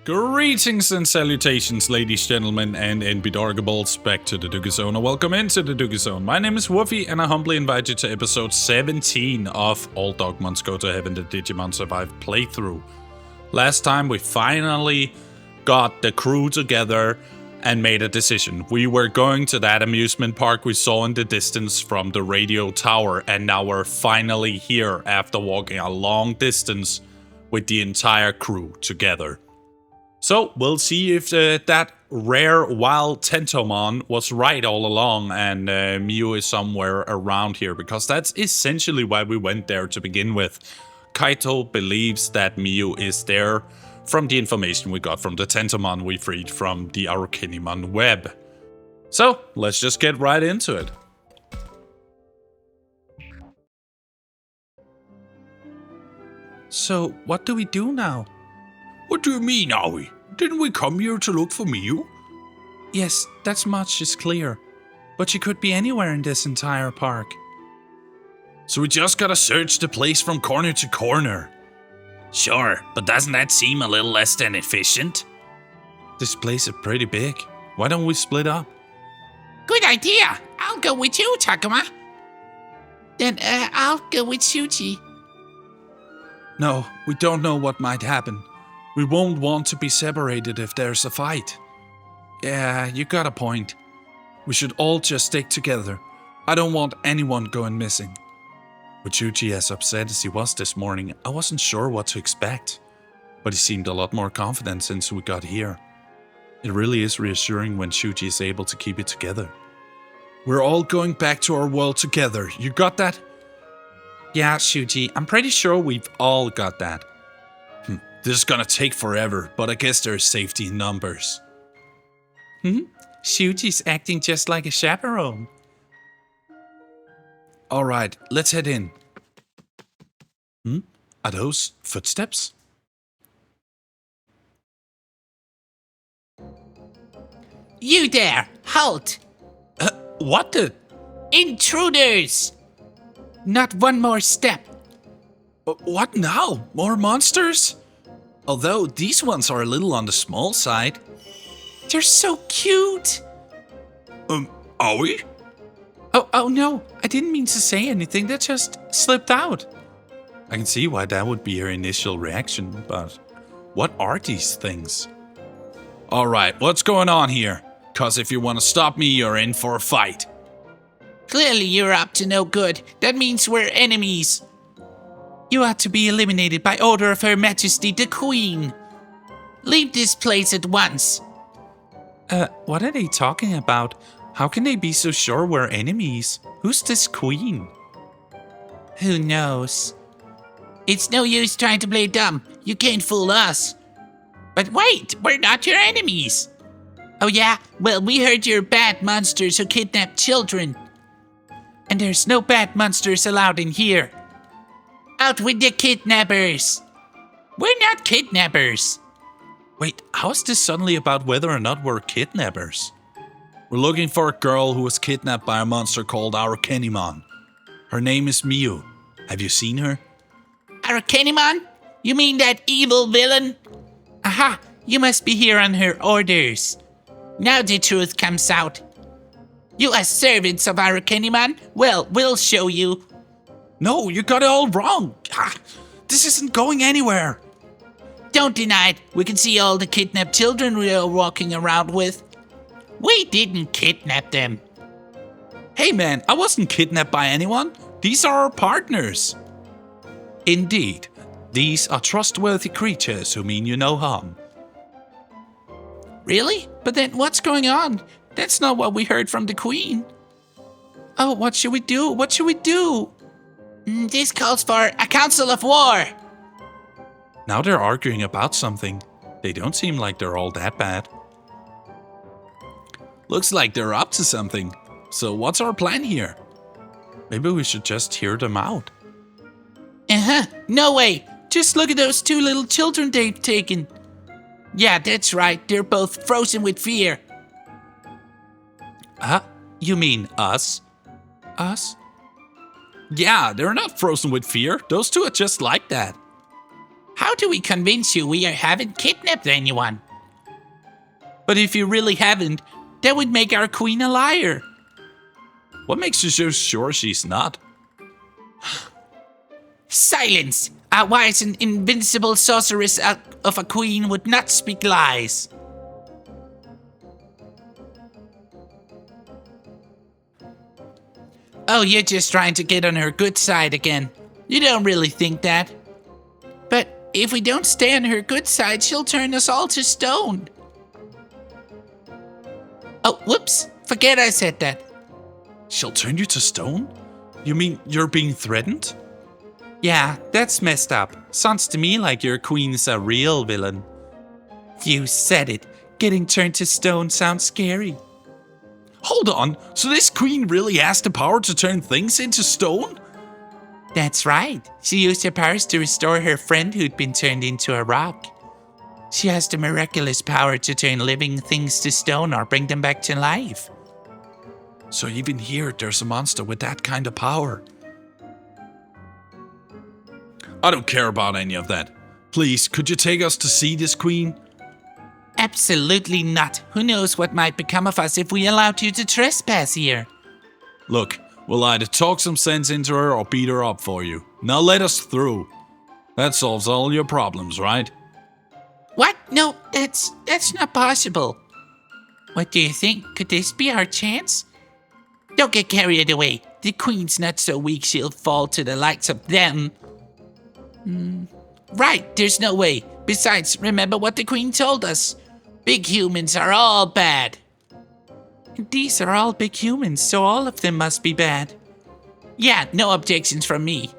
Greetings and salutations, ladies, gentlemen, and NBDorgables, back to the Duggie Zone, or welcome into the Duggie Zone. My name is Woofy, and I humbly invite you to episode 17 of All Dogmons Go to Heaven, the Digimon Survive playthrough. Last time, we finally got the crew together and made a decision. We were going to that amusement park we saw in the distance from the radio tower, and now we're finally here after walking a long distance with the entire crew together. So, we'll see if that rare wild Tentomon was right all along and Mew is somewhere around here, because that's essentially why we went there to begin with. Kaito believes that Mew is there from the information we got from the Tentomon we freed from the Arukenimon web. So, let's just get right into it. So, what do we do now? What do you mean, Aoi? Didn't we come here to look for Mew? Yes, that much is clear. But she could be anywhere in this entire park. So we just gotta search the place from corner to corner. Sure, but doesn't that seem a little less than efficient? This place is pretty big. Why don't we split up? Good idea. I'll go with you, Takuma. Then I'll go with Shuji. No, we don't know what might happen. We won't want to be separated if there's a fight. Yeah, you got a point. We should all just stick together. I don't want anyone going missing. With Shuji as upset as he was this morning, I wasn't sure what to expect. But he seemed a lot more confident since we got here. It really is reassuring when Shuji is able to keep it together. We're all going back to our world together. You got that? Yeah, Shuji, I'm pretty sure we've all got that. This is gonna take forever, but I guess there's safety in numbers. Shuji's acting just like a chaperone. Alright, let's head in. Are those footsteps? You there! Halt! What the? Intruders! Not one more step. What now? More monsters? Although these ones are a little on the small side. They're so cute! Aoi? Oh no, I didn't mean to say anything, that just slipped out. I can see why that would be her initial reaction, but what are these things? Alright, what's going on here? Cause if you want to stop me, you're in for a fight. Clearly you're up to no good. That means we're enemies. You are to be eliminated by order of Her Majesty the Queen. Leave this place at once. What are they talking about? How can they be so sure we're enemies? Who's this queen? Who knows? It's no use trying to play dumb. You can't fool us. But wait, we're not your enemies. Oh yeah? Well, we heard you're bad monsters who kidnap children. And there's no bad monsters allowed in here. Out with the kidnappers! We're not kidnappers! Wait, how is this suddenly about whether or not we're kidnappers? We're looking for a girl who was kidnapped by a monster called Arukenimon. Her name is Mew. Have you seen her? Arukenimon? You mean that evil villain? Aha! You must be here on her orders. Now the truth comes out. You are servants of Arukenimon? Well, we'll show you. No, you got it all wrong. This isn't going anywhere. Don't deny it. We can see all the kidnapped children we are walking around with. We didn't kidnap them. Hey man, I wasn't kidnapped by anyone. These are our partners. Indeed, these are trustworthy creatures who mean you no harm. Really? But then what's going on? That's not what we heard from the Queen. Oh, what should we do? What should we do? This calls for a council of war. Now they're arguing about something. They don't seem like they're all that bad. Looks like they're up to something. So what's our plan here? Maybe we should just hear them out. No way. Just look at those two little children they've taken. Yeah, that's right. They're both frozen with fear. You mean us? Us? Yeah, they're not frozen with fear. Those two are just like that. How do we convince you we haven't kidnapped anyone? But if you really haven't, that would make our queen a liar. What makes you so sure she's not? Silence! A wise and invincible sorceress of a queen would not speak lies. Oh, you're just trying to get on her good side again. You don't really think that. But if we don't stay on her good side, she'll turn us all to stone. Oh, whoops. Forget I said that. She'll turn you to stone? You mean you're being threatened? Yeah, that's messed up. Sounds to me like your queen's a real villain. You said it. Getting turned to stone sounds scary. Hold on, so this queen really has the power to turn things into stone? That's right. She used her powers to restore her friend who'd been turned into a rock. She has the miraculous power to turn living things to stone or bring them back to life. So even here, there's a monster with that kind of power. I don't care about any of that. Please, could you take us to see this queen? Absolutely not. Who knows what might become of us if we allowed you to trespass here? Look, we'll either talk some sense into her or beat her up for you. Now let us through. That solves all your problems, right? What? No, that's not possible. What do you think? Could this be our chance? Don't get carried away. The queen's not so weak she'll fall to the likes of them. Right, there's no way. Besides, remember what the queen told us. Big humans are all bad. And these are all big humans, so all of them must be bad. Yeah, no objections from me.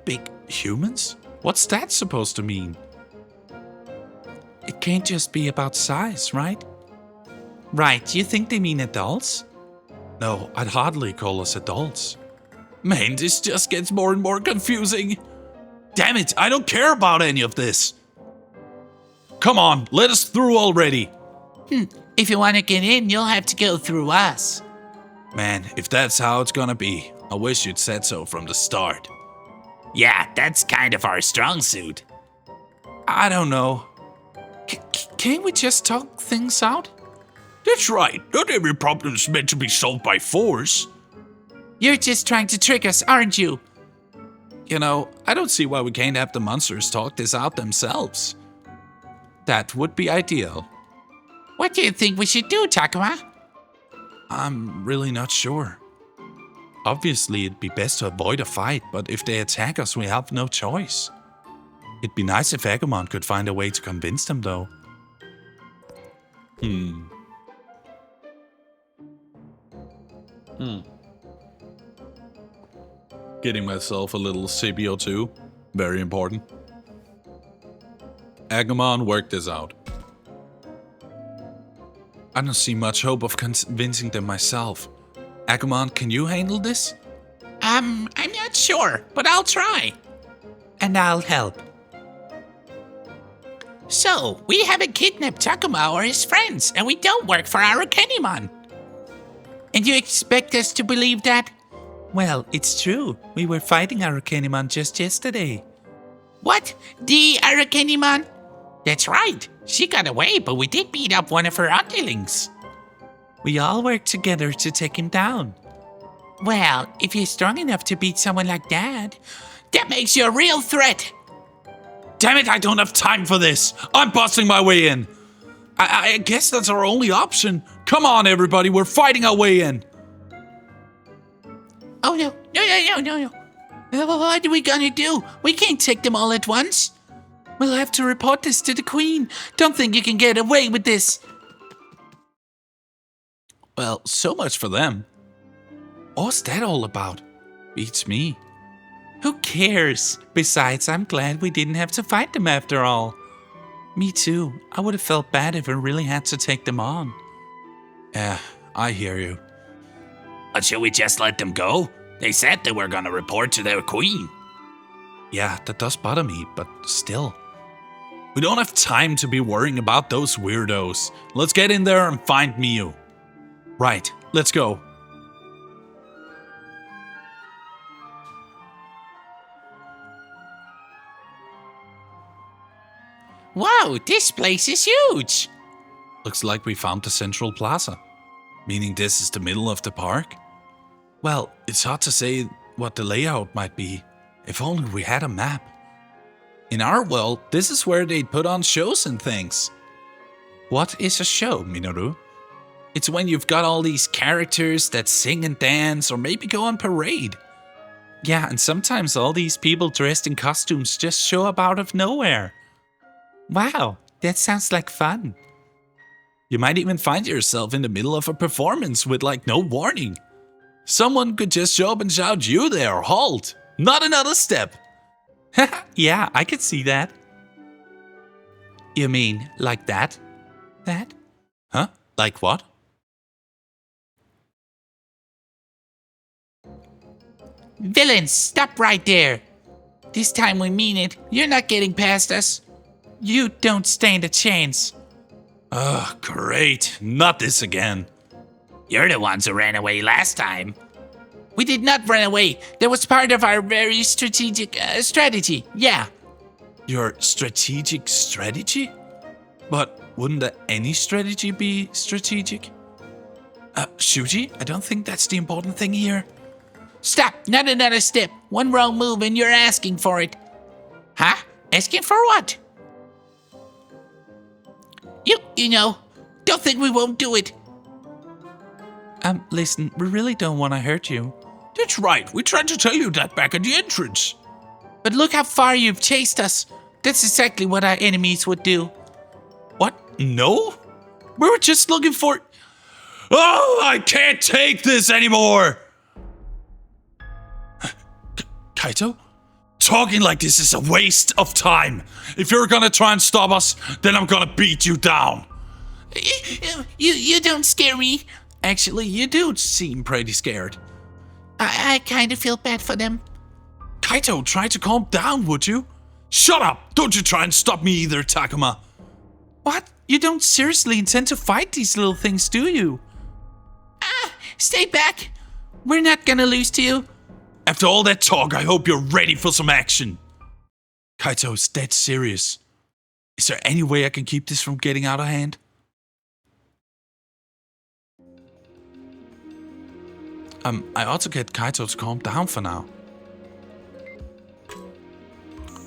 Big humans? What's that supposed to mean? It can't just be about size, right? Right, you think they mean adults? No, I'd hardly call us adults. Man, this just gets more and more confusing. Damn it, I don't care about any of this. Come on, let us through already. If you want to get in, you'll have to go through us. Man, if that's how it's gonna be, I wish you'd said so from the start. Yeah, that's kind of our strong suit. I don't know. Can't we just talk things out? That's right. Not every problem's meant to be solved by force. You're just trying to trick us, aren't you? You know, I don't see why we can't have the monsters talk this out themselves. That would be ideal. What do you think we should do, Takuma? I'm really not sure. Obviously, it'd be best to avoid a fight, but if they attack us, we have no choice. It'd be nice if Agumon could find a way to convince them, though. Getting myself a little sippy or two. Very important. Agumon worked this out. I don't see much hope of convincing them myself. Agumon, can you handle this? I'm not sure, but I'll try. And I'll help. So, we haven't kidnapped Takuma or his friends, and we don't work for Arukenimon. And you expect us to believe that? Well, it's true. We were fighting Arukenimon just yesterday. What? The Arukenimon? That's right. She got away, but we did beat up one of her underlings. We all worked together to take him down. Well, if you're strong enough to beat someone like that makes you a real threat. Damn it, I don't have time for this. I'm busting my way in. I guess that's our only option. Come on, everybody, we're fighting our way in. Oh, no. What are we gonna do? We can't take them all at once. We'll have to report this to the queen. Don't think you can get away with this. Well, so much for them. What's that all about? Beats me. Who cares? Besides, I'm glad we didn't have to fight them after all. Me too. I would have felt bad if we really had to take them on. Yeah, I hear you. But should we just let them go? They said they were gonna report to their queen. Yeah, that does bother me, but still. We don't have time to be worrying about those weirdos. Let's get in there and find Miu. Right, let's go. Wow, this place is huge. Looks like we found the central plaza. Meaning this is the middle of the park? Well, it's hard to say what the layout might be. If only we had a map. In our world, this is where they'd put on shows and things. What is a show, Minoru? It's when you've got all these characters that sing and dance or maybe go on parade. Yeah, and sometimes all these people dressed in costumes just show up out of nowhere. Wow, that sounds like fun. You might even find yourself in the middle of a performance with no warning. Someone could just show up and shout, "You there, halt! Not another step!" Yeah, I could see that. You mean like that? That? Huh? Like what? Villains, stop right there. This time we mean it. You're not getting past us. You don't stand a chance. Oh, great. Not this again. You're the ones who ran away last time. We did not run away. That was part of our very strategic strategy. Yeah. Your strategic strategy? But wouldn't any strategy be strategic? Shuji, I don't think that's the important thing here. Stop. Not another step. One wrong move and you're asking for it. Huh? Asking for what? You know, don't think we won't do it. Listen, we really don't want to hurt you. That's right. We tried to tell you that back at the entrance. But look how far you've chased us. That's exactly what our enemies would do. What? No? We were just looking for... Oh, I can't take this anymore! Kaito? Talking like this is a waste of time. If you're gonna try and stop us, then I'm gonna beat you down. You don't scare me. Actually, you do seem pretty scared. I kind of feel bad for them. Kaito, try to calm down, would you? Shut up! Don't you try and stop me either, Takuma. What? You don't seriously intend to fight these little things, do you? Stay back. We're not gonna lose to you. After all that talk, I hope you're ready for some action. Kaito is dead serious. Is there any way I can keep this from getting out of hand? I ought to get Kaito to calm down for now.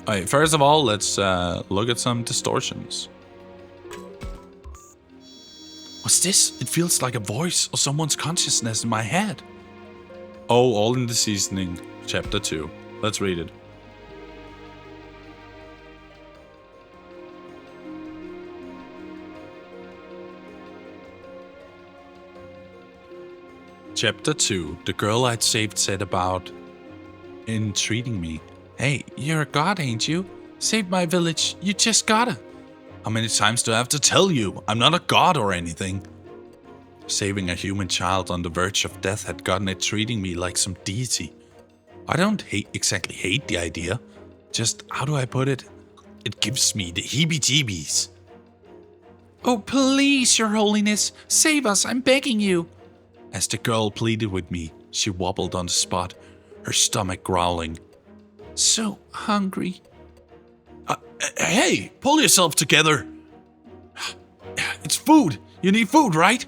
Alright, first of all, let's look at some distortions. What's this? It feels like a voice or someone's consciousness in my head. Oh, all in the seasoning, chapter 2. Let's read it. Chapter 2. The girl I'd saved said about entreating me. Hey, you're a god, ain't you? Saved my village. You just gotta. How many times do I have to tell you? I'm not a god or anything. Saving a human child on the verge of death had gotten it treating me like some deity. I don't exactly hate the idea. Just, how do I put it? It gives me the heebie-jeebies. Oh, please, your holiness. Save us, I'm begging you. As the girl pleaded with me, she wobbled on the spot, her stomach growling. So hungry. Hey, pull yourself together. It's food. You need food, right?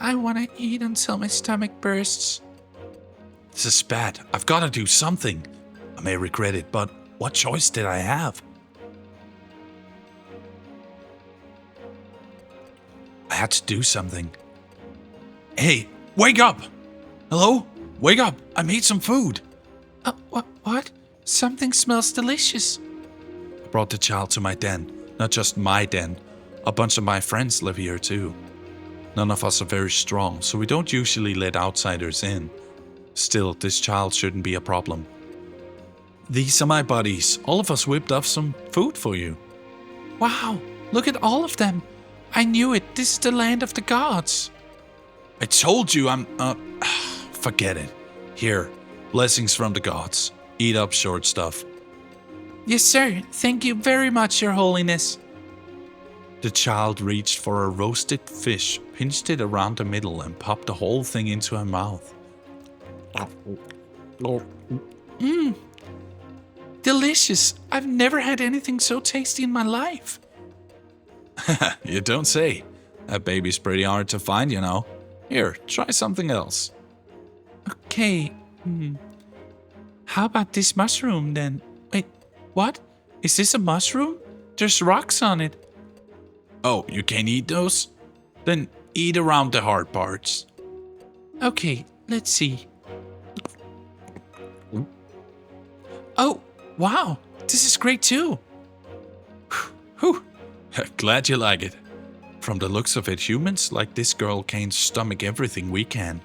I want to eat until my stomach bursts. This is bad. I've got to do something. I may regret it, but what choice did I have? I had to do something. Hey, wake up! Hello? Wake up! I made some food. What? Something smells delicious. I brought the child to my den. Not just my den. A bunch of my friends live here too. None of us are very strong, so we don't usually let outsiders in. Still, this child shouldn't be a problem. These are my buddies. All of us whipped up some food for you. Wow, look at all of them. I knew it. This is the land of the gods. I told you forget it. Here, blessings from the gods. Eat up, short stuff. Yes, sir. Thank you very much, your holiness. The child reached for a roasted fish, pinched it around the middle, and popped the whole thing into her mouth. Delicious. I've never had anything so tasty in my life. You don't say. That baby's pretty hard to find, you know. Here, try something else. Okay. How about this mushroom then? Wait, what? Is this a mushroom? There's rocks on it. Oh, you can't eat those? Then eat around the hard parts. Okay, let's see. Oh, wow. This is great too. Whew. Glad you like it. From the looks of it, humans like this girl can't stomach everything we can.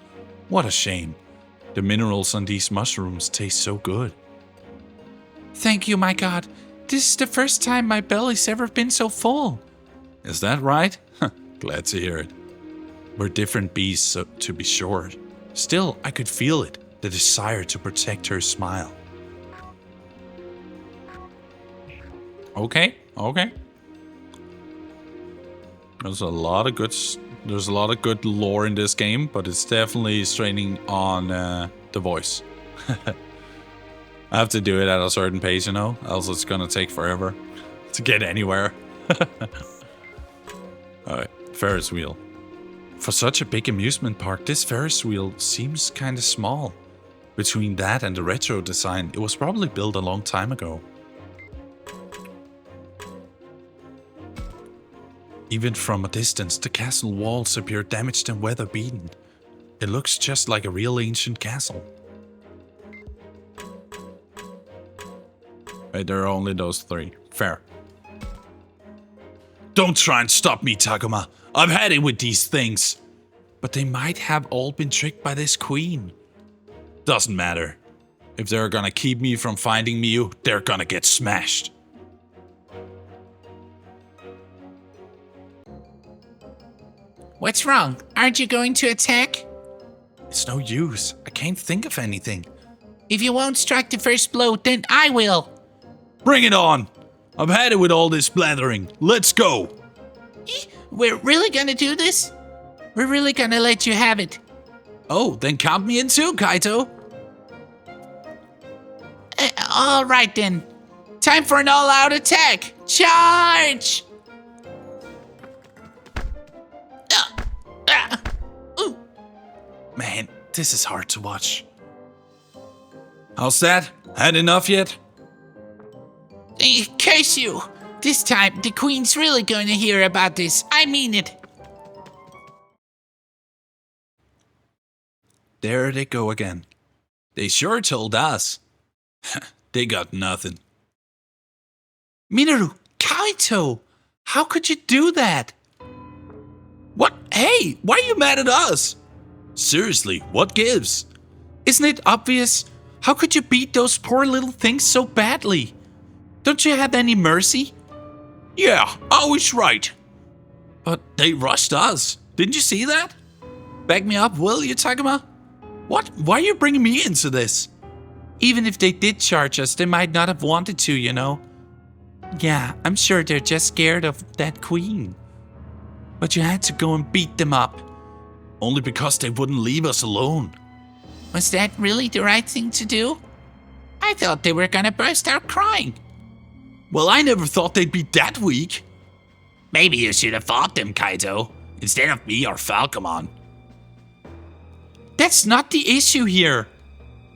What a shame. The minerals on these mushrooms taste so good. Thank you, my God. This is the first time my belly's ever been so full. Is that right? Glad to hear it. We're different beasts, so to be sure. Still, I could feel it, the desire to protect her smile. Okay. There's a lot of good lore in this game, but it's definitely straining on the voice. I have to do it at a certain pace, you know, else it's gonna take forever to get anywhere. Alright, Ferris wheel. For such a big amusement park, this Ferris wheel seems kinda small. Between that and the retro design, it was probably built a long time ago. Even from a distance, the castle walls appear damaged and weather-beaten. It looks just like a real ancient castle. Wait, there are only those three. Fair. Don't try and stop me, Takuma. I've had it with these things. But they might have all been tricked by this queen. Doesn't matter. If they're gonna keep me from finding Miu, they're gonna get smashed. What's wrong? Aren't you going to attack? It's no use. I can't think of anything. If you won't strike the first blow, then I will. Bring it on! I've had it with all this blathering. Let's go! We're really gonna do this? We're really gonna let you have it. Oh, then count me in too, Kaito. All right then. Time for an all-out attack. Charge! Man, this is hard to watch. How's that? Had enough yet? Curse you! This time, the queen's really going to hear about this. I mean it. There they go again. They sure told us. They got nothing. Minoru, Kaito, how could you do that? What? Hey, why are you mad at us? Seriously, what gives? Isn't it obvious? How could you beat those poor little things so badly? Don't you have any mercy? Yeah, always right. But they rushed us. Didn't you see that? Back me up, will you, Takuma? What? Why are you bringing me into this? Even if they did charge us, they might not have wanted to, you know. Yeah, I'm sure they're just scared of that queen. But you had to go and beat them up. Only because they wouldn't leave us alone. Was that really the right thing to do? I thought they were gonna burst out crying. Well, I never thought they'd be that weak. Maybe you should have fought them, Kaito, instead of me or Falcomon. That's not the issue here.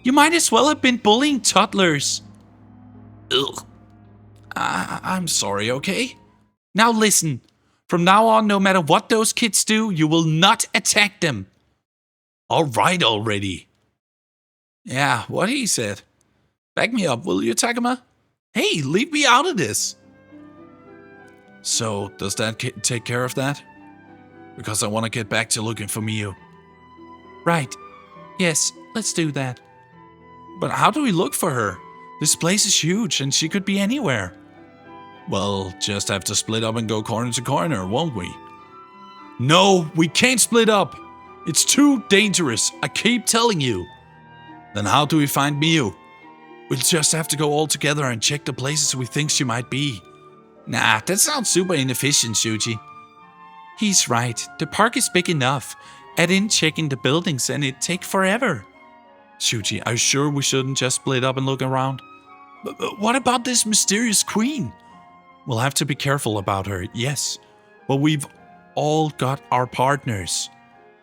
You might as well have been bullying toddlers. Ugh. I'm sorry, okay? Now listen. From now on, no matter what those kids do, you will not attack them. All right already. Yeah, what he said. Back me up, will you, Takuma? Hey, leave me out of this. So, does that take care of that? Because I want to get back to looking for Miu. Right. Yes, let's do that. But how do we look for her? This place is huge and she could be anywhere. Well, just have to split up and go corner to corner, won't we? No, we can't split up. It's too dangerous, I keep telling you. Then how do we find Miu? We'll just have to go all together and check the places we think she might be. Nah, that sounds super inefficient, Shuji. He's right, the park is big enough. Add in checking the buildings and it'd take forever. Shuji, are you sure we shouldn't just split up and look around? But what about this mysterious queen? We'll have to be careful about her, yes. But we've all got our partners.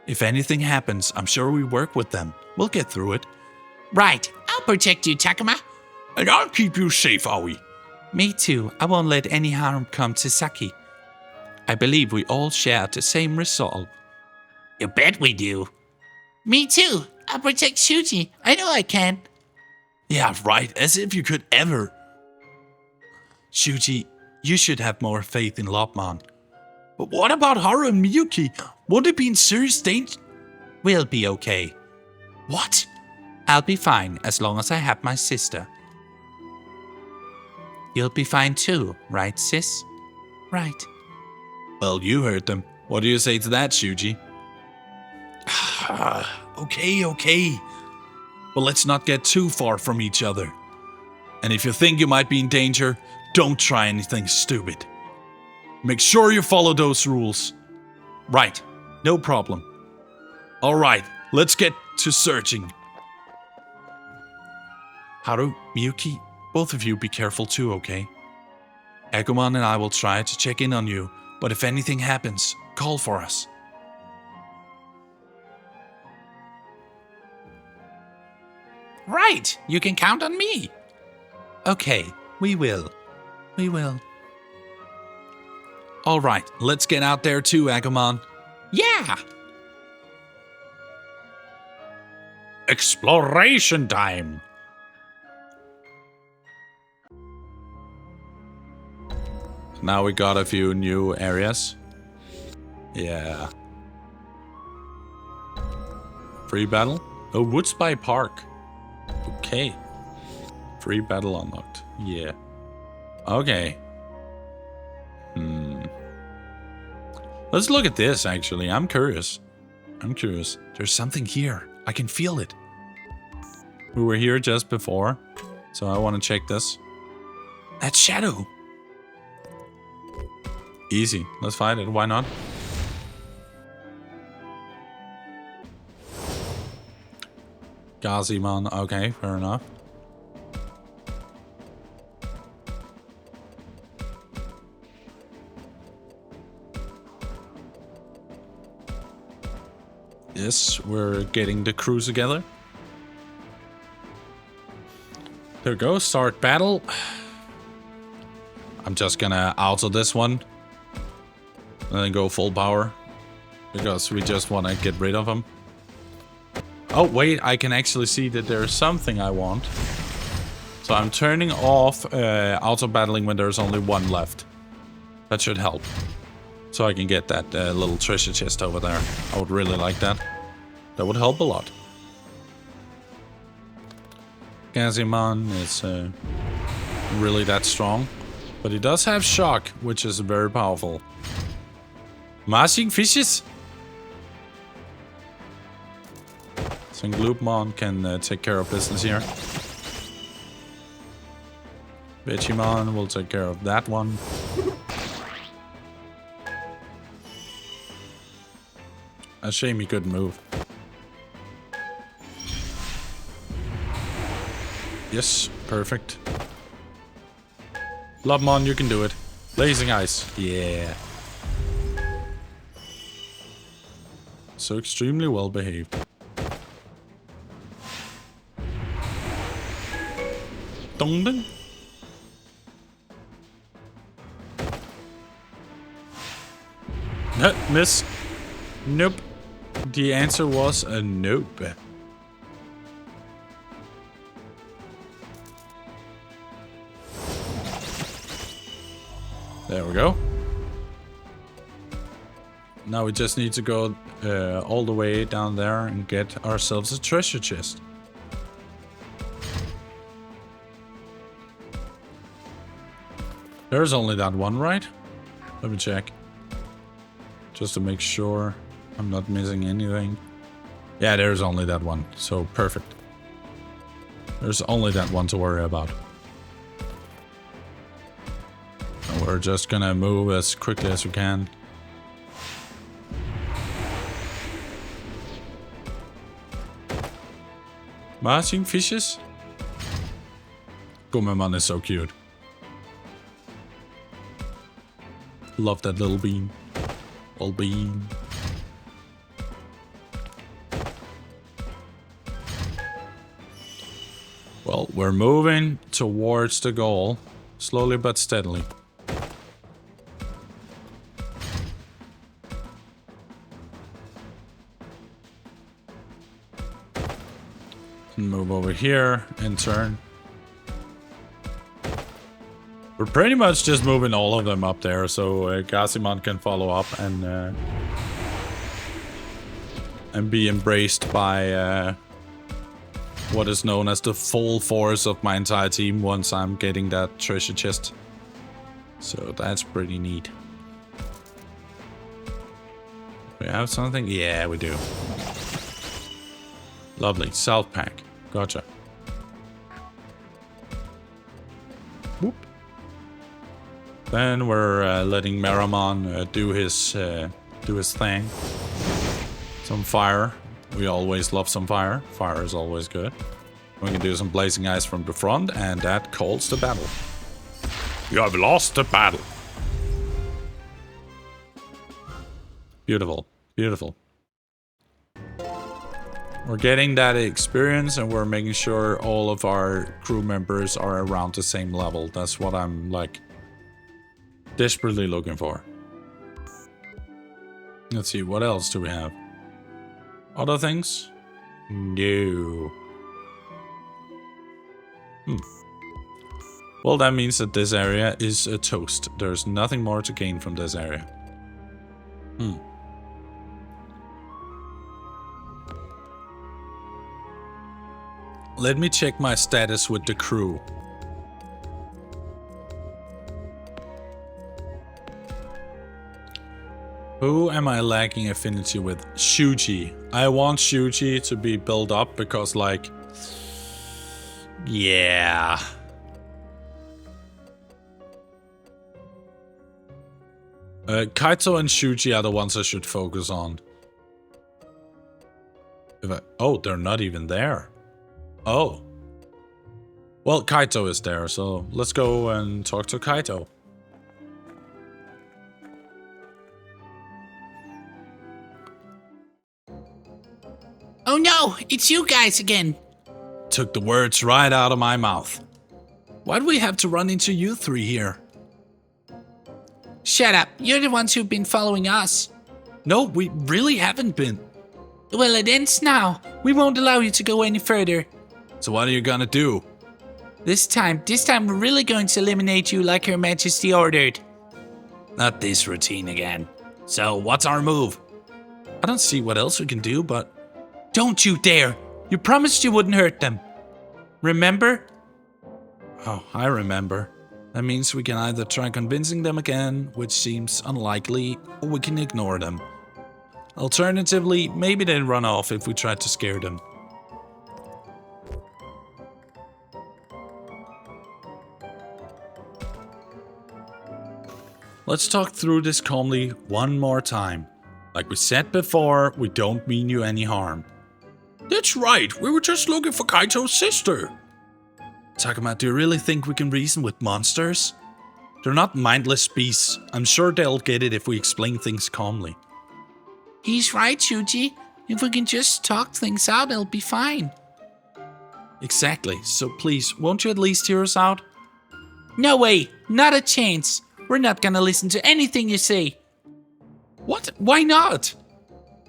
If anything happens, I'm sure we work with them. We'll get through it. Right, I'll protect you, Takuma. And I'll keep you safe, Aoi. Me too. I won't let any harm come to Saki. I believe we all share the same resolve. You bet we do. Me too. I'll protect Shuji. I know I can. Yeah, right. As if you could ever. Shuji, you should have more faith in Lopmon. But what about Haru and Miyuki? Would it be in serious danger? We'll be okay. What? I'll be fine as long as I have my sister. You'll be fine too, right, sis? Right. Well, you heard them. What do you say to that, Shuji? Okay. But let's not get too far from each other. And if you think you might be in danger, don't try anything stupid. Make sure you follow those rules. Right, no problem. Alright, let's get to searching. Haru, Miyuki, both of you be careful too, okay? Agumon and I will try to check in on you, but if anything happens, call for us. Right, you can count on me. Okay, we will. We will. Alright, let's get out there too, Agumon. Yeah! Exploration time! Now we got a few new areas. Yeah. Free battle? Oh, Woods by Park. Okay. Free battle unlocked. Yeah. Okay. Let's look at this, actually. I'm curious. There's something here. I can feel it. We were here just before, so I want to check this. That shadow. Easy. Let's fight it. Why not? Gazimon. Okay, fair enough. Yes, we're getting the crew together. There we go. Start battle. I'm just gonna auto this one. And then go full power. Because we just want to get rid of him. Oh, wait. I can actually see that there's something I want. So I'm turning off auto battling when there's only one left. That should help. So I can get that little treasure chest over there. I would really like that. That would help a lot. Gazimon is really that strong. But he does have shock, which is very powerful. Mashing fishes? Gloopmon can take care of business here. Vegemon will take care of that one. A shame he couldn't move. Yes, perfect. Lobmon, you can do it. Blazing Ice. Yeah. So extremely well behaved. Dong dong. Miss. Nope. The answer was a nope. There we go. Now we just need to go all the way down there and get ourselves a treasure chest. There's only that one, right? Let me check. Just to make sure I'm not missing anything. Yeah, there's only that one. So perfect. There's only that one to worry about. And we're just gonna move as quickly as we can. Marching fishes? Gumamon is so cute. Love that little bean. Little bean. Well, we're moving towards the goal. Slowly but steadily. Move over here and turn. We're pretty much just moving all of them up there so Gazimon can follow up and be embraced by what is known as the full force of my entire team once I'm getting that treasure chest. So that's pretty neat. We have something? Yeah, we do. Lovely. South pack. Gotcha. Whoop. Then we're letting Meramon do his thing. Some fire. We always love some fire. Fire is always good. We can do some blazing ice from the front, and that calls the battle. You have lost the battle. Beautiful. Beautiful. We're getting that experience, and we're making sure all of our crew members are around the same level. That's what I'm, like, desperately looking for. Let's see, what else do we have? Other things? No. Well, that means that this area is a toast. There's nothing more to gain from this area. Let me check my status with the crew. Who am I lacking affinity with? Shuji. I want Shuji to be built up because, like... yeah. Kaito and Shuji are the ones I should focus on. Oh, they're not even there. Oh. Well, Kaito is there, so let's go and talk to Kaito. Oh no, it's you guys again. Took the words right out of my mouth. Why'd we have to run into you three here? Shut up, you're the ones who've been following us. No, we really haven't been. Well, it ends now. We won't allow you to go any further. So what are you gonna do? This time we're really going to eliminate you like Her Majesty ordered. Not this routine again. So what's our move? I don't see what else we can do, but... Don't you dare! You promised you wouldn't hurt them. Remember? Oh, I remember. That means we can either try convincing them again, which seems unlikely, or we can ignore them. Alternatively, maybe they'll run off if we try to scare them. Let's talk through this calmly one more time. Like we said before, we don't mean you any harm. That's right, we were just looking for Kaito's sister. Takuma, do you really think we can reason with monsters? They're not mindless beasts. I'm sure they'll get it if we explain things calmly. He's right, Shuji. If we can just talk things out, it'll be fine. Exactly, so please, won't you at least hear us out? No way, not a chance. We're not gonna listen to anything you say. What? Why not?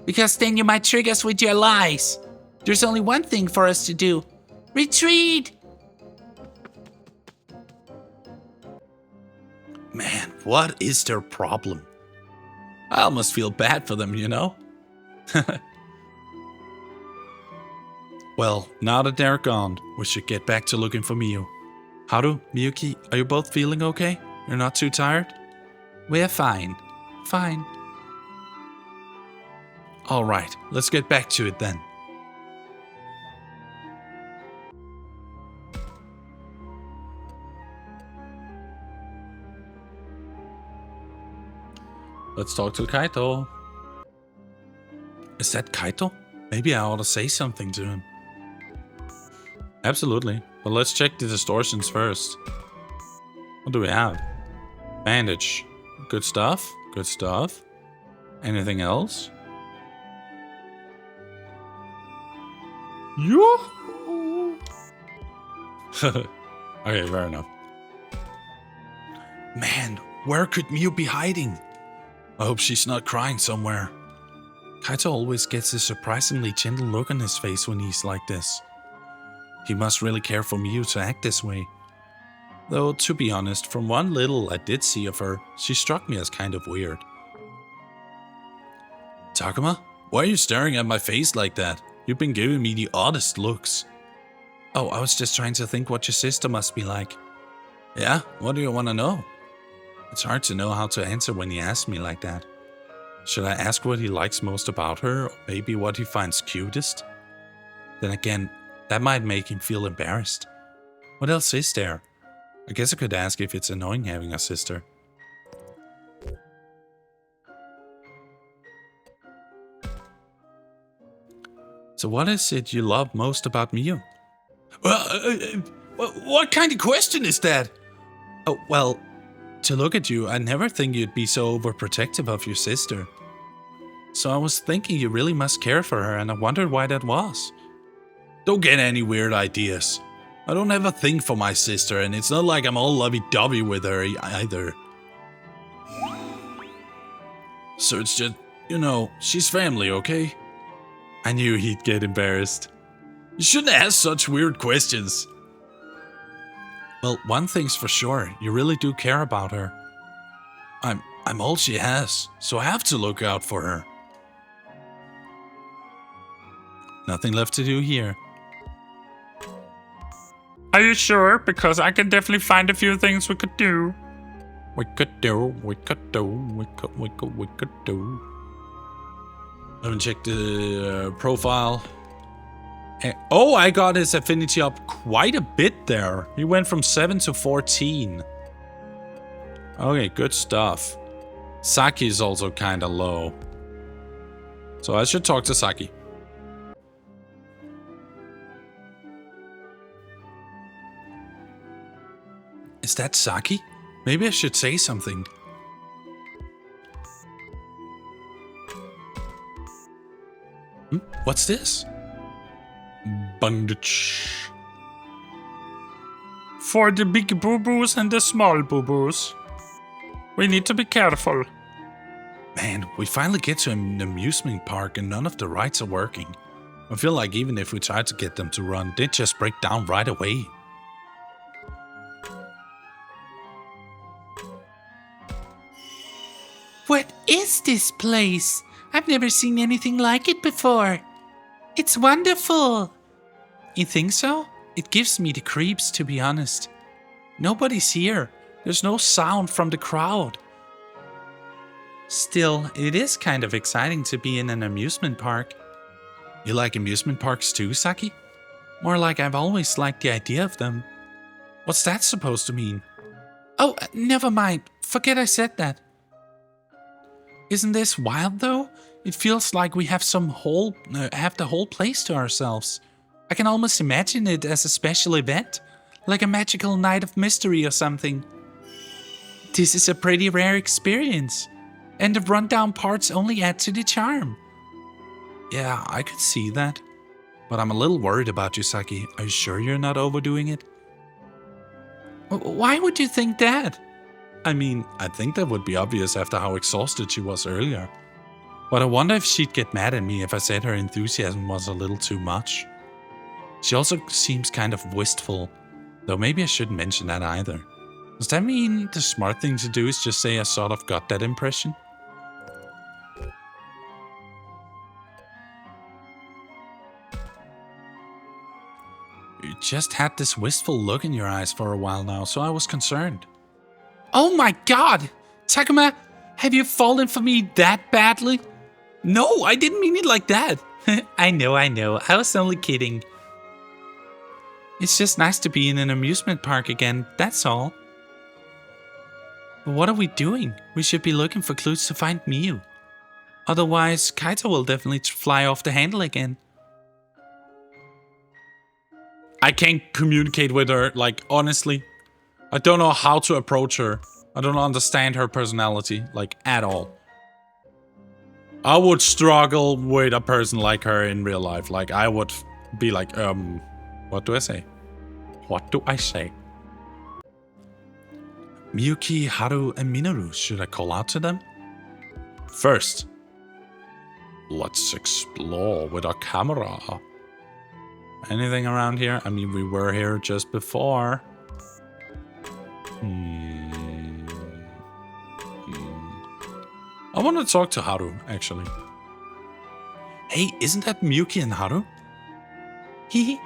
Because then you might trick us with your lies. There's only one thing for us to do. Retreat! Man, what is their problem? I almost feel bad for them, you know? Well, now that they're gone, we should get back to looking for Miyu. Haru, Miyuki, are you both feeling okay? You're not too tired? We're fine. Fine. Alright, let's get back to it then. Let's talk to Kaito. Is that Kaito? Maybe I ought to say something to him. Absolutely. But let's check the distortions first. What do we have? Bandage. Good stuff. Good stuff. Anything else? Yoo-hoo! Okay, fair enough. Man, where could Mew be hiding? I hope she's not crying somewhere. Kaito always gets a surprisingly gentle look on his face when he's like this. He must really care for Mew to act this way. Though, to be honest, from one little I did see of her, she struck me as kind of weird. Takuma, why are you staring at my face like that? You've been giving me the oddest looks. Oh, I was just trying to think what your sister must be like. Yeah? What do you want to know? It's hard to know how to answer when you ask me like that. Should I ask what he likes most about her, or maybe what he finds cutest? Then again, that might make him feel embarrassed. What else is there? I guess I could ask if it's annoying having a sister. So what is it you love most about Mew? What kind of question is that? Oh, well, to look at you, I never think you'd be so overprotective of your sister. So I was thinking you really must care for her, and I wondered why that was. Don't get any weird ideas. I don't have a thing for my sister, and it's not like I'm all lovey-dovey with her either. So it's just, she's family, okay? I knew he'd get embarrassed. You shouldn't ask such weird questions. Well, one thing's for sure, you really do care about her. I'm all she has, so I have to look out for her. Nothing left to do here. Are you sure? Because I can definitely find a few things we could do. We could do. Let me check the profile. Oh, I got his affinity up quite a bit there. He went from 7 to 14. Okay, good stuff. Saki is also kind of low. So I should talk to Saki. Is that Saki? Maybe I should say something. What's this? Bandage. For the big boo-boos and the small boo-boos. We need to be careful. Man, we finally get to an amusement park and none of the rides are working. I feel like even if we tried to get them to run, they'd just break down right away. What is this place? I've never seen anything like it before. It's wonderful. You think so? It gives me the creeps, to be honest. Nobody's here. There's no sound from the crowd. Still, it is kind of exciting to be in an amusement park. You like amusement parks too, Saki? More like I've always liked the idea of them. What's that supposed to mean? Oh, never mind. Forget I said that. Isn't this wild though? It feels like we have the whole place to ourselves. I can almost imagine it as a special event, like a magical night of mystery or something. This is a pretty rare experience, and the rundown parts only add to the charm. Yeah, I could see that. But I'm a little worried about you, Saki. Are you sure you're not overdoing it? Why would you think that? I mean, I think that would be obvious after how exhausted she was earlier. But I wonder if she'd get mad at me if I said her enthusiasm was a little too much. She also seems kind of wistful, though maybe I shouldn't mention that either. Does that mean the smart thing to do is just say I sort of got that impression? You just had this wistful look in your eyes for a while now, so I was concerned. Oh my god! Takuma, have you fallen for me that badly? No, I didn't mean it like that. I know. I was only kidding. It's just nice to be in an amusement park again, that's all. But what are we doing? We should be looking for clues to find Mew. Otherwise, Kaito will definitely fly off the handle again. I can't communicate with her. Like, honestly, I don't know how to approach her. I don't understand her personality, like, at all. I would struggle with a person like her in real life. Like, I would be like, what do I say? What do I say? Miyuki, Haru, and Minoru. Should I call out to them? First, let's explore with our camera. Anything around here? I mean, we were here just before. I want to talk to Haru, actually. Hey, isn't that Miyuki and Haru? Hee.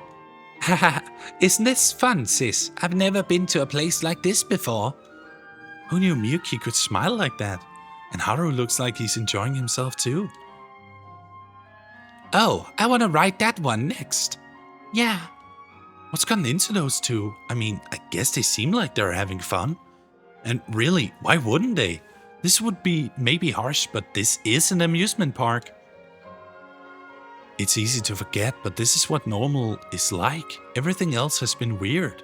Haha, isn't this fun, sis? I've never been to a place like this before. Who knew Miyuki could smile like that? And Haru looks like he's enjoying himself too. Oh, I want to write that one next. Yeah. What's gotten into those two? I mean, I guess they seem like they're having fun. And really, why wouldn't they? This would be maybe harsh, but this is an amusement park. It's easy to forget, but this is what normal is like. Everything else has been weird.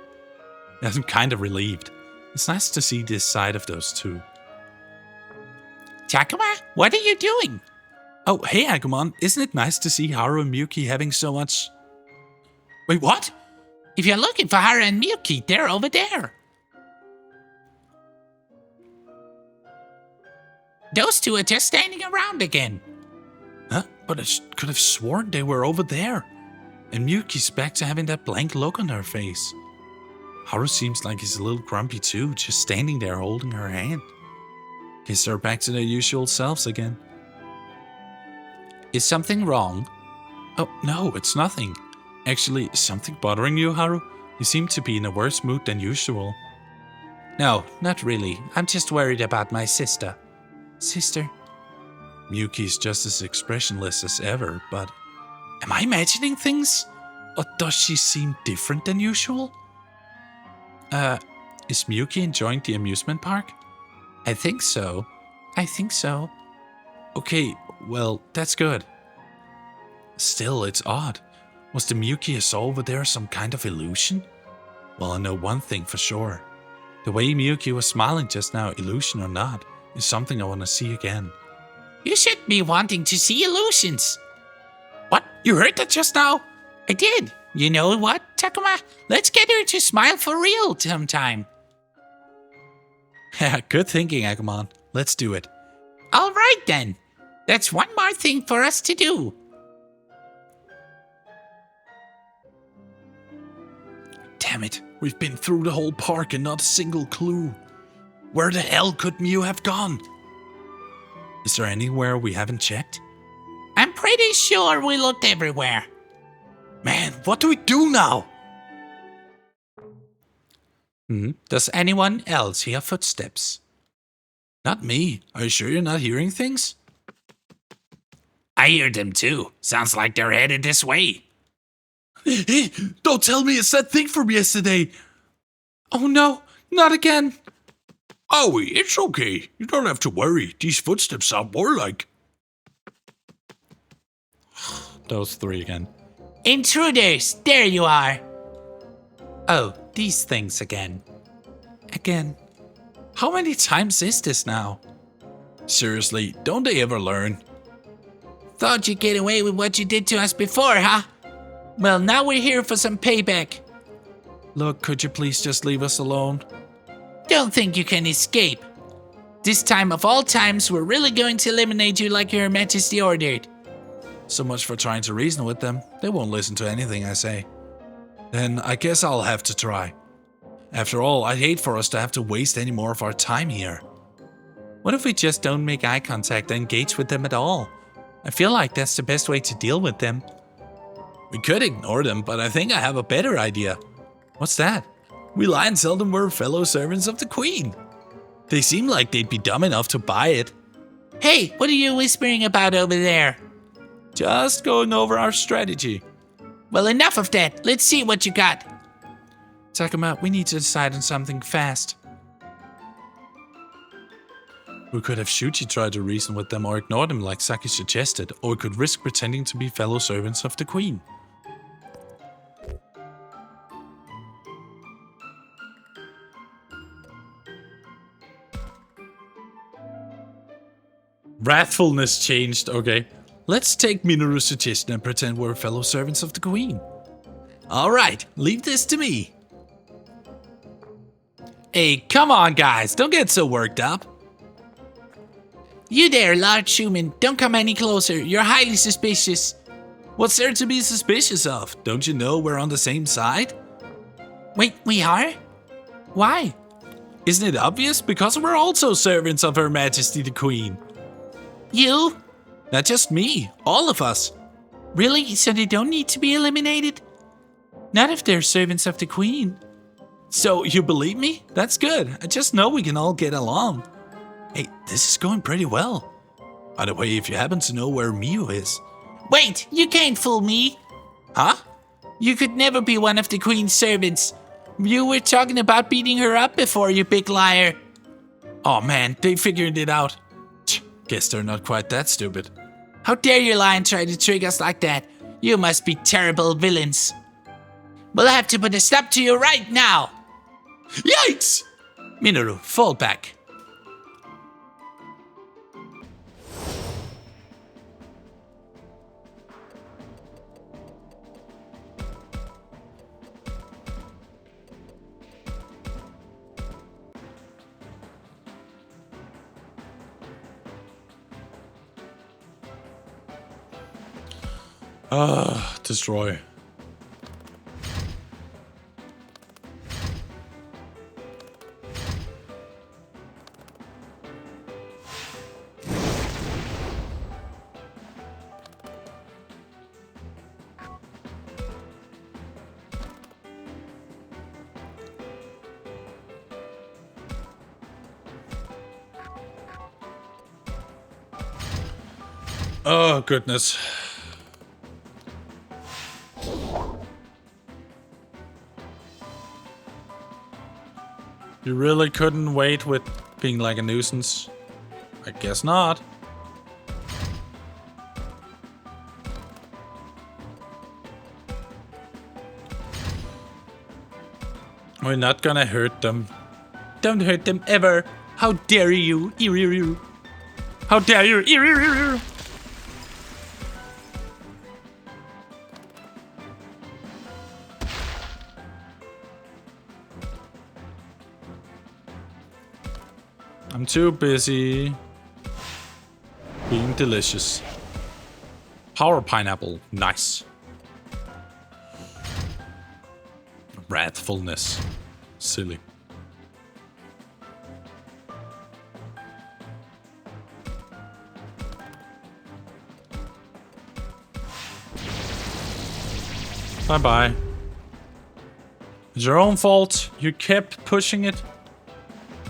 I'm kind of relieved. It's nice to see this side of those two. Takuma, what are you doing? Oh, hey Agumon, isn't it nice to see Haru and Miyuki having so much... Wait, what? If you're looking for Haru and Miyuki, they're over there. Those two are just standing around again. Huh? But I could have sworn they were over there. And Miyuki's back to having that blank look on her face. Haru seems like he's a little grumpy too, just standing there holding her hand. Guess they're back to their usual selves again. Is something wrong? Oh, no, it's nothing. Actually, is something bothering you, Haru? You seem to be in a worse mood than usual. No, not really. I'm just worried about my sister. Sister? Miyuki's just as expressionless as ever, but... Am I imagining things? Or does she seem different than usual? Is Miyuki enjoying the amusement park? I think so. Okay, well, that's good. Still, it's odd. Was the Miyuki I saw over there some kind of illusion? Well, I know one thing for sure. The way Miyuki was smiling just now, illusion or not, is something I want to see again. You should be wanting to see illusions. What? You heard that just now? I did. You know what, Takuma? Let's get her to smile for real sometime. Good thinking, Agumon. Let's do it. All right, then. That's one more thing for us to do. Damn it. We've been through the whole park and not a single clue. Where the hell could Miu have gone? Is there anywhere we haven't checked? I'm pretty sure we looked everywhere. Man, what do we do now? Does anyone else hear footsteps? Not me. Are you sure you're not hearing things? I hear them too. Sounds like they're headed this way. Hey, don't tell me it's that thing from yesterday. Oh no, not again. Oh, it's okay. You don't have to worry. These footsteps sound more like... Those three again. Intruders, there you are. Oh, these things again. Again. How many times is this now? Seriously, don't they ever learn? Thought you'd get away with what you did to us before, huh? Well, now we're here for some payback. Look, could you please just leave us alone? Don't think you can escape. This time of all times, we're really going to eliminate you like Your Majesty ordered. So much for trying to reason with them. They won't listen to anything I say. Then I guess I'll have to try. After all, I'd hate for us to have to waste any more of our time here. What if we just don't make eye contact and engage with them at all? I feel like that's the best way to deal with them. We could ignore them, but I think I have a better idea. What's that? We lie and tell them we're fellow servants of the Queen. They seem like they'd be dumb enough to buy it. Hey, what are you whispering about over there? Just going over our strategy. Well, enough of that. Let's see what you got. Takuma, we need to decide on something fast. We could have Shuji try to reason with them or ignore them like Saki suggested, or we could risk pretending to be fellow servants of the Queen. Wrathfulness changed, okay. Let's take Minoru's suggestion and pretend we're fellow servants of the queen. Alright, leave this to me. Hey, come on guys, don't get so worked up. You there, large human. Don't come any closer. You're highly suspicious. What's there to be suspicious of? Don't you know we're on the same side? Wait, we are? Why? Isn't it obvious? Because we're also servants of Her Majesty the Queen. You? Not just me, all of us. Really? So they don't need to be eliminated? Not if they're servants of the Queen. So, you believe me? That's good. I just know we can all get along. Hey, this is going pretty well. By the way, if you happen to know where Miu is... Wait, you can't fool me. Huh? You could never be one of the Queen's servants. You were talking about beating her up before, you big liar. Oh man, they figured it out. Guess they're not quite that stupid. How dare you lie and try to trick us like that? You must be terrible villains. We'll have to put a stop to you right now. Yikes! Minoru, fall back. Destroy. Oh, goodness. You really couldn't wait with being like a nuisance? I guess not. We're not gonna hurt them. Don't hurt them ever. How dare you? How dare you? I'm too busy being delicious. Power pineapple, nice. Wrathfulness, silly. Bye-bye. It's your own fault. You kept pushing it.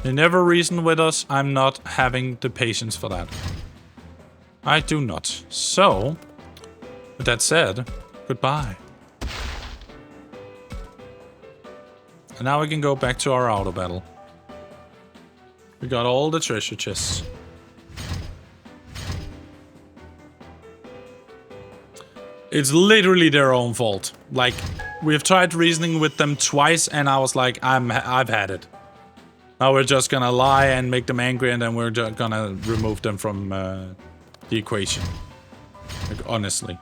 You never reasoned with us. I'm not having the patience for that. I do not. So, with that said, goodbye. And now we can go back to our auto battle. We got all the treasure chests. It's literally their own fault. Like, we've tried reasoning with them twice and I was like, I've had it. Now we're just gonna lie and make them angry and then we're just gonna remove them from the equation. Like, honestly.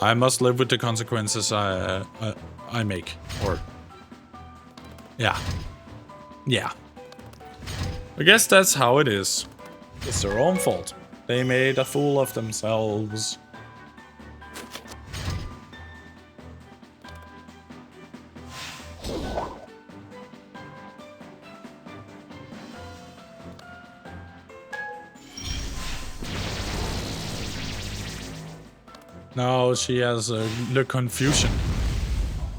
I must live with the consequences I make. Or... yeah. Yeah. I guess that's how it is. It's their own fault. They made a fool of themselves. No, she has the confusion.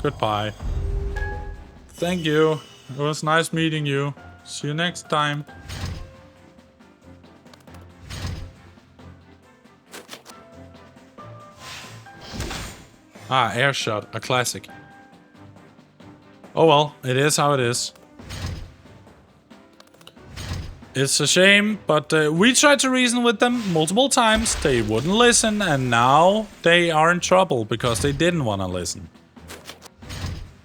Goodbye. Thank you. It was nice meeting you. See you next time. Ah, air shot, a classic. Oh well, it is how it is. It's a shame, but we tried to reason with them multiple times. They wouldn't listen, and now they are in trouble because they didn't want to listen.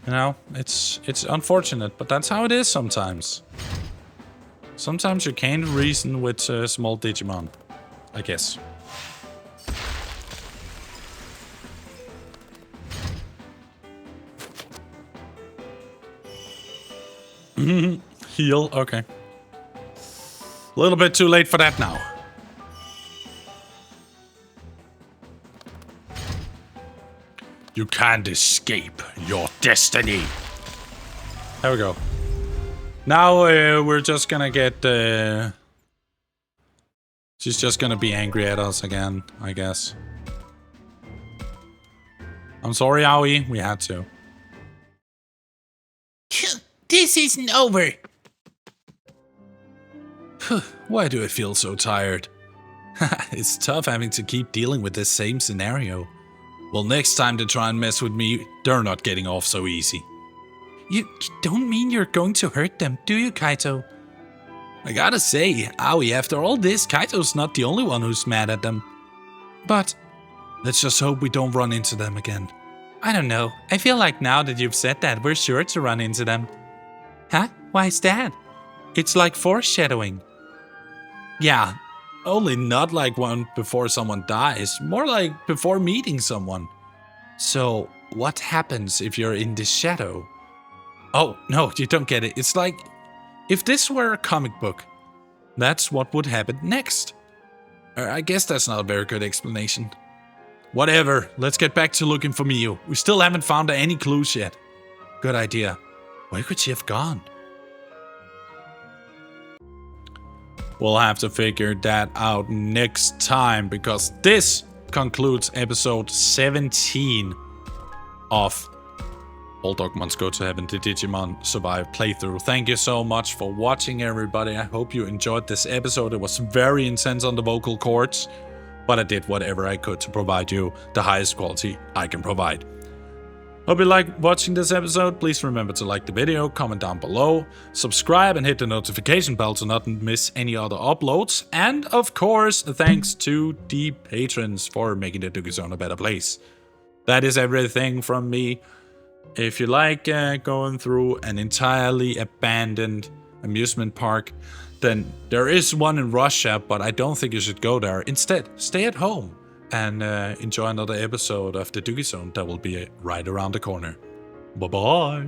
You know, it's unfortunate, but that's how it is sometimes. Sometimes you can't reason with small Digimon, I guess. Heal, okay. A little bit too late for that now. You can't escape your destiny. There we go. Now we're just gonna get... she's just gonna be angry at us again, I guess. I'm sorry, Aoi. We had to. This isn't over. Why do I feel so tired? It's tough having to keep dealing with this same scenario. Well, next time they try and mess with me, they're not getting off so easy. You don't mean you're going to hurt them, do you, Kaito? I gotta say, Aoi, after all this, Kaito's not the only one who's mad at them. But let's just hope we don't run into them again. I don't know. I feel like now that you've said that, we're sure to run into them. Huh? Why is that? It's like foreshadowing. Yeah, only not like one before someone dies, more like before meeting someone. So, what happens if you're in the shadow? Oh, no, you don't get it. It's like, if this were a comic book, that's what would happen next. I guess that's not a very good explanation. Whatever, let's get back to looking for Miyu. We still haven't found any clues yet. Good idea. Where could she have gone? We'll have to figure that out next time, because this concludes episode 17 of All Dogmons Go to Heaven, the Digimon Survive playthrough. Thank you so much for watching, everybody. I hope you enjoyed this episode. It was very intense on the vocal cords, but I did whatever I could to provide you the highest quality I can provide. Hope you liked watching this episode. Please remember to like the video, comment down below, subscribe and hit the notification bell to not miss any other uploads. And of course, thanks to the patrons for making the Duggie Zone a better place. That is everything from me. If you like going through an entirely abandoned amusement park, then there is one in Russia, but I don't think you should go there. Instead, stay at home and enjoy another episode of the Duggie Zone that will be right around the corner. Bye-bye.